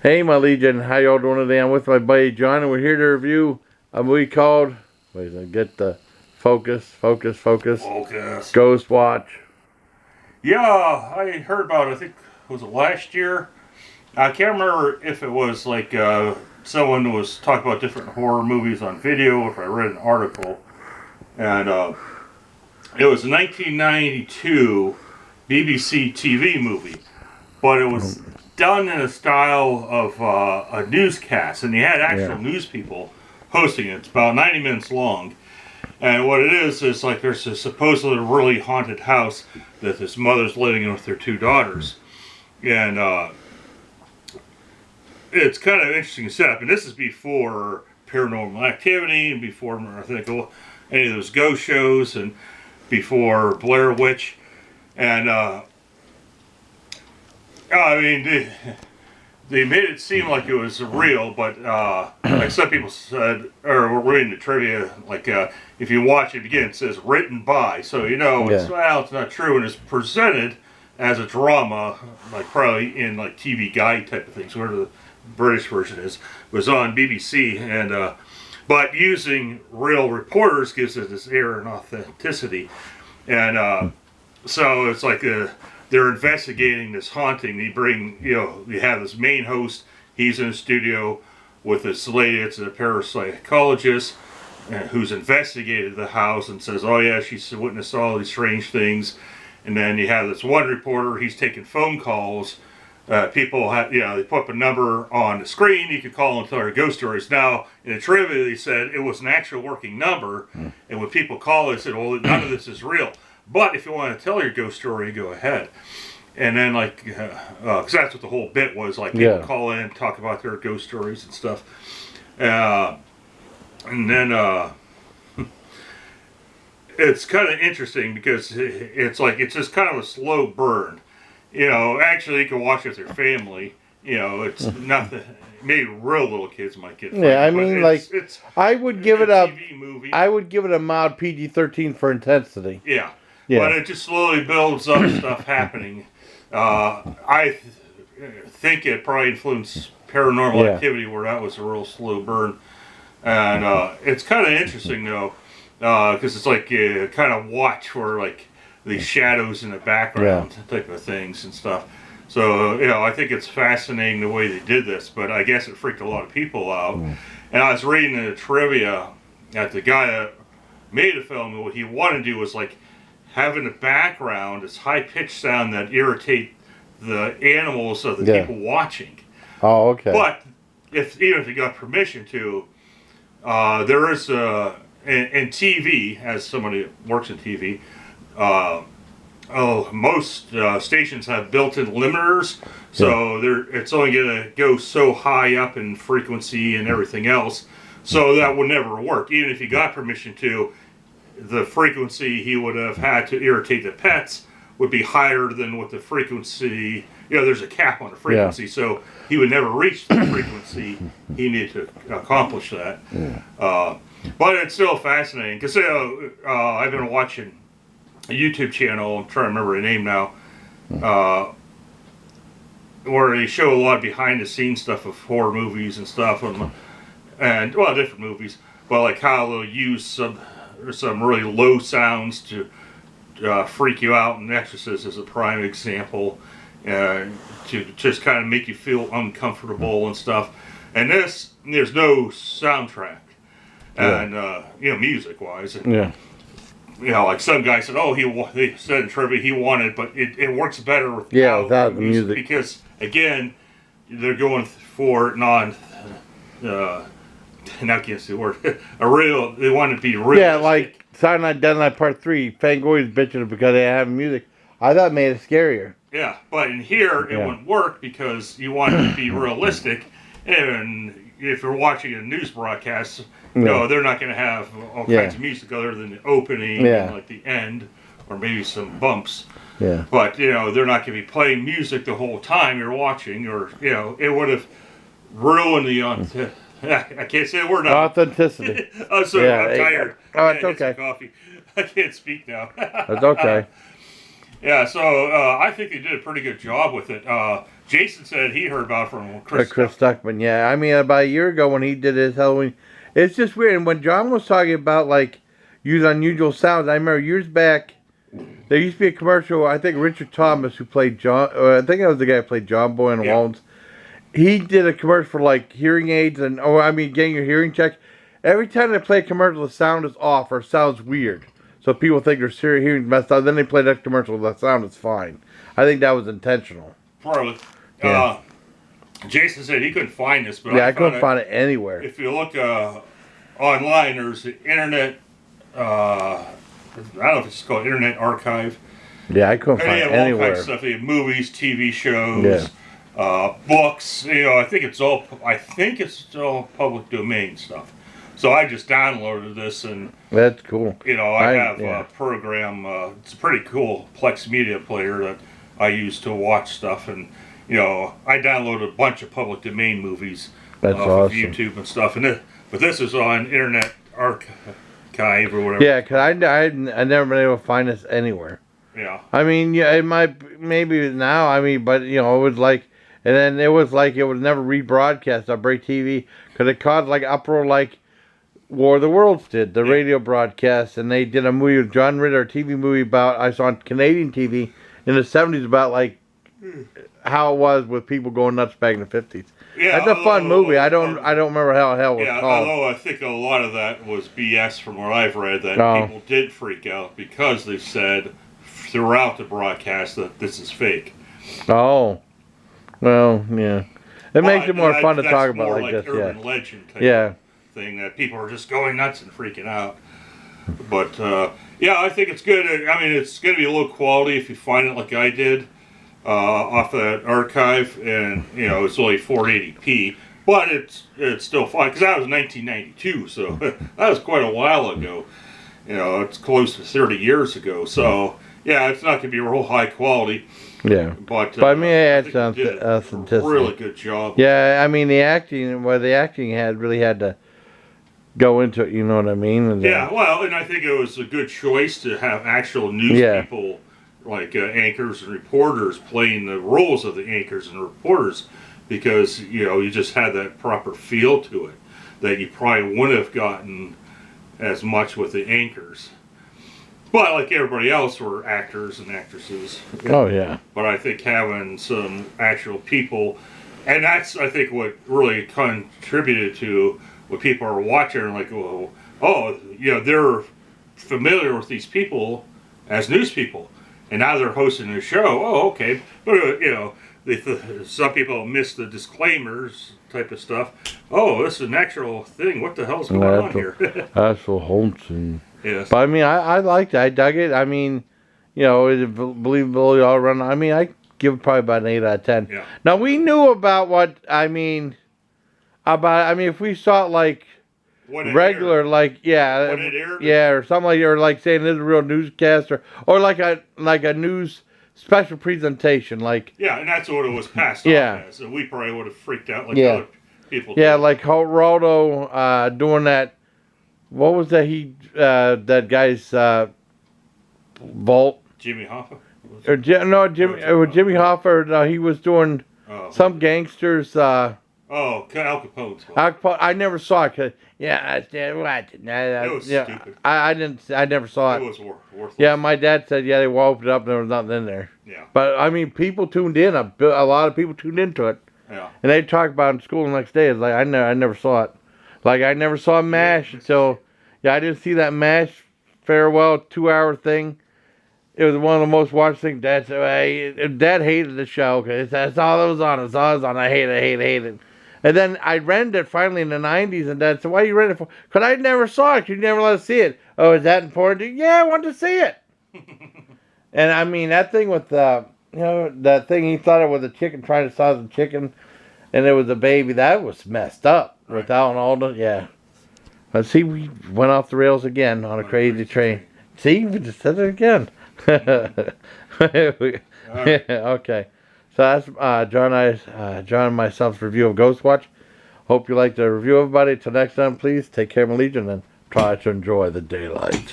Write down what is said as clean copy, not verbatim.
Hey, my Legion, how y'all doing today? I'm with my buddy John, and we're here to review a movie called, wait a minute, get the focus, Focus. Ghost Watch. Yeah, I heard about it. I think, was it last year? I can't remember if it was like someone was talking about different horror movies on video, or if I read an article. And it was a 1992 BBC TV movie, but it was done in a style of a newscast, and you had actual news people hosting it. It's about 90 minutes long. And what it is like there's a supposedly really haunted house that this mother's living in with their two daughters. And it's kind of interesting setup. And this is before Paranormal Activity and before, I think, any of those ghost shows and before Blair Witch. And I mean, they made it seem like it was real, but like some people said, or we're reading the trivia, like if you watch it again, it says written by, so you know it's not true, and it's presented as a drama, like probably in like TV Guide type of things, whatever the British version is, was on BBC, and but using real reporters gives it this air and authenticity, and so it's like they're investigating this haunting. They bring, you have this main host. He's in a studio with this lady. It's a parapsychologist who's investigated the house and says, "Oh yeah, she's witnessed all these strange things." And then you have this one reporter. He's taking phone calls. People have, they put up a number on the screen. You could call and tell their ghost stories. Now, in the trivia, they said it was an actual working number. And when people call, they said, "Well, none of this is real. But if you want to tell your ghost story, go ahead." And then, like, because that's what the whole bit was, like, people call in, talk about their ghost stories and stuff. And then it's kind of interesting because it's like, it's just kind of a slow burn. Actually, you can watch it with your family. It's nothing. Maybe real little kids might get. Yeah, I mean, it's I would give it a TV movie. I would give it a mild PG-13 for intensity. Yeah. But it just slowly builds up stuff happening. I think it probably influenced Paranormal Activity, where that was a real slow burn. And it's kind of interesting, though, because it's like you kind of watch for like these shadows in the background type of things and stuff. So, I think it's fascinating the way they did this, but I guess it freaked a lot of people out. And I was reading the trivia that the guy that made the film, what he wanted to do was like have in the background this high-pitched sound that irritate the animals of the people watching. Oh, okay. But even if you got permission to, there is in TV, as somebody that works in TV, most stations have built-in limiters, so it's only going to go so high up in frequency and everything else, so that would never work. Even if you got permission to, the frequency he would have had to irritate the pets would be higher than what the frequency, there's a cap on the frequency, so he would never reach the frequency he needed to accomplish that. But it's still fascinating, because I've been watching a YouTube channel, I'm trying to remember the name now, where they show a lot of behind the scenes stuff of horror movies and stuff, and different movies, but like how they'll use some really low sounds to freak you out. And Exorcist is a prime example, to just kind of make you feel uncomfortable and stuff. And there's no soundtrack, and music wise, and like some guy said, they said in trivia he wanted, but it works better without the music, because again they're going for not against the word, they want it to be real. Yeah, like Silent Night, Deadly Night Part 3, Fangoy's bitching because they have music. I thought it made it scarier. Yeah, but in here it wouldn't work because you want it to be realistic, and if you're watching a news broadcast, they're not going to have all kinds of music other than the opening and like the end, or maybe some bumps. Yeah. But, they're not going to be playing music the whole time you're watching, or, it would have ruined the I can't say a word now. Authenticity. I'm sorry, I'm tired. Oh, it's okay. Coffee. I can't speak now. That's okay. So I think they did a pretty good job with it. Jason said he heard about it from Chris Stuckman. Yeah, I mean, about a year ago when he did his Halloween, it's just weird. And when John was talking about like use unusual sounds, I remember years back there used to be a commercial. I think Richard Thomas, who played John, I think that was the guy who played John Boy in Waltons. He did a commercial for like hearing aids and getting your hearing checked. Every time they play a commercial, the sound is off or sounds weird. So people think their hearing messed up. Then they play that commercial, the sound is fine. I think that was intentional. Probably. Yeah. Jason said he couldn't find this, but I couldn't find it anywhere. If you look online, there's the internet. I don't know if it's called Internet Archive. Yeah, I couldn't find it anywhere. All kinds of stuff. They have movies, TV shows, books. You know, I think it's all public domain stuff. So I just downloaded this, and that's cool. You know, I have a program. It's a pretty cool Plex Media player that I use to watch stuff, and you know, I downloaded a bunch of public domain movies off of YouTube and stuff. But this is on Internet Archive or whatever. Yeah, because I never been able to find this anywhere. Yeah. I mean, yeah, it might maybe now. I mean, but you know, it was like, and then it was like it was never rebroadcast on Break TV because it caused like uproar like War of the Worlds did, the radio broadcast, and they did a movie with John Ritter, a TV movie about, I saw on Canadian TV in the 70s about like how it was with people going nuts back in the 50s. Yeah, that's a fun movie. I don't remember how the hell it was called. Although I think a lot of that was BS from what I've read, that people did freak out because they said throughout the broadcast that this is fake. Oh, well, yeah. It makes it more fun to talk about like this. Urban legend type thing that people are just going nuts and freaking out. But yeah, I think it's good. I mean, it's going to be low quality if you find it like I did off that archive, and you know it's only 480p, but it's still fine because that was 1992, so that was quite a while ago. You know, it's close to 30 years ago. So yeah, it's not going to be real high quality. Yeah, but I mean, it had authenticity. Really good job. Yeah, I mean the acting really had to go into it, you know what I mean? And yeah, well, and I think it was a good choice to have actual news people, like anchors and reporters, playing the roles of the anchors and reporters, because, you know, you just had that proper feel to it that you probably wouldn't have gotten as much with the anchors. But like everybody else, were actors and actresses. Oh, yeah. But I think having some actual people, and that's, I think, what really contributed to what people are watching and like, well, oh, you know, they're familiar with these people as news people, and now they're hosting a show. Oh, okay, but you know, some people miss the disclaimers type of stuff. Oh, this is an actual thing. What the hell's going on here? Actual haunting. Yes. But I mean, I liked it. I dug it. I mean, you know, it's believability all around. I mean, I give it probably about an 8 out of 10. Yeah. Now we knew about what I mean. If we saw it like regular, like or something like, or like saying this is a real newscast, or like a news special presentation, like and that's what it was passed off as. So we probably would have freaked out like other people. Yeah, did. Like Geraldo doing that. What was that? That guy's vault. Jimmy Hoffa. Jimmy Hoffa. No, he was doing some gangsters. Al Capone. Al Capone. I never saw it. What? It was stupid. I never saw it. It was worthless. Yeah, my dad said they opened it up and there was nothing in there. Yeah. But I mean, people tuned in. A lot of people tuned into it. Yeah. And they talked about it in school the next day. It's like I never saw it. Like I never saw MASH until I didn't see that MASH farewell 2-hour thing. It was one of the most watched things. Dad hated the show because that's all that was on. It's all that was on. I hate it. And then I rented it finally in the 90s, and Dad said, why you rent it for? Because I never saw it. You never let us see it. Oh, is that important to you? Yeah, I wanted to see it. And I mean, that thing with, that thing, he thought it was a chicken trying to size a chicken, and it was a baby. That was messed up. Right. Without all the, But see, we went off the rails again on a crazy train. See, we just said it again. Okay. So that's John and myself's review of Ghostwatch. Hope you liked the review, everybody. Till next time, please take care, my legion, and try to enjoy the daylight.